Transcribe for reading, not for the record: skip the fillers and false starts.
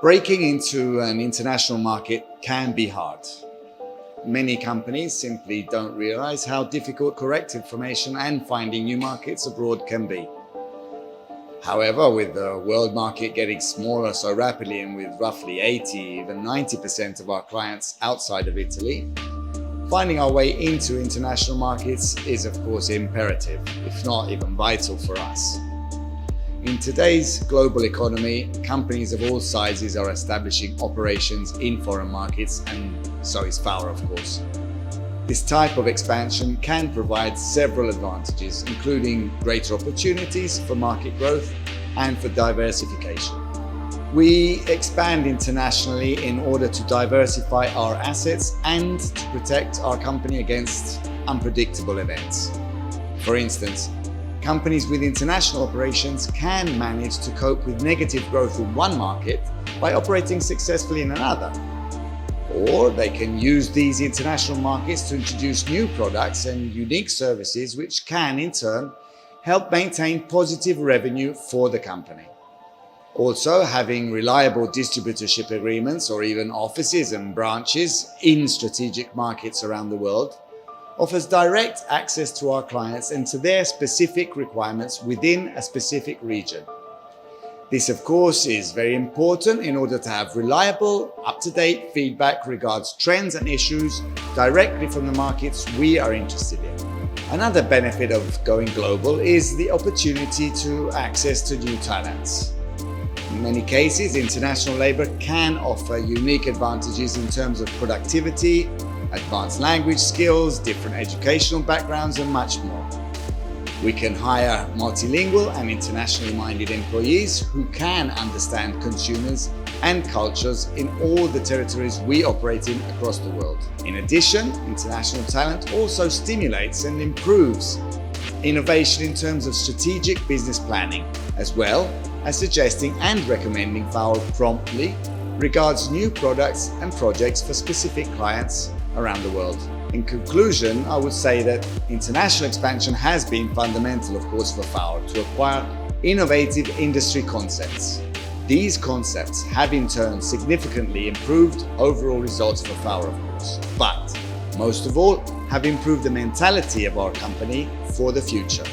Breaking into an international market can be hard. Many companies simply don't realize how difficult correct information and finding new markets abroad can be. However, with the world market getting smaller so rapidly and with roughly 80, even 90% of our clients outside of Italy, finding our way into international markets is of course imperative, if not even vital for us. In today's global economy, companies of all sizes are establishing operations in foreign markets, and so is FAOR, of course. This type of expansion can provide several advantages, including greater opportunities for market growth and for diversification. We expand internationally in order to diversify our assets and to protect our company against unpredictable events. For instance, companies with international operations can manage to cope with negative growth in one market by operating successfully in another. Or they can use these international markets to introduce new products and unique services which can, in turn, help maintain positive revenue for the company. Also, having reliable distributorship agreements or even offices and branches in strategic markets around the world offers direct access to our clients and to their specific requirements within a specific region. This, of course, is very important in order to have reliable, up-to-date feedback regarding trends and issues directly from the markets we are interested in. Another benefit of going global is the opportunity to access to new talents. In many cases, international labor can offer unique advantages in terms of productivity, advanced language skills, different educational backgrounds, and much more. We can hire multilingual and internationally minded employees who can understand consumers and cultures in all the territories we operate in across the world. In addition, international talent also stimulates and improves innovation in terms of strategic business planning, as well as suggesting and recommending FAOR promptly regards new products and projects for specific clients around the world. In conclusion, I would say that international expansion has been fundamental, of course, for FAOR to acquire innovative industry concepts. These concepts have in turn significantly improved overall results for FAOR, of course, but most of all have improved the mentality of our company for the future.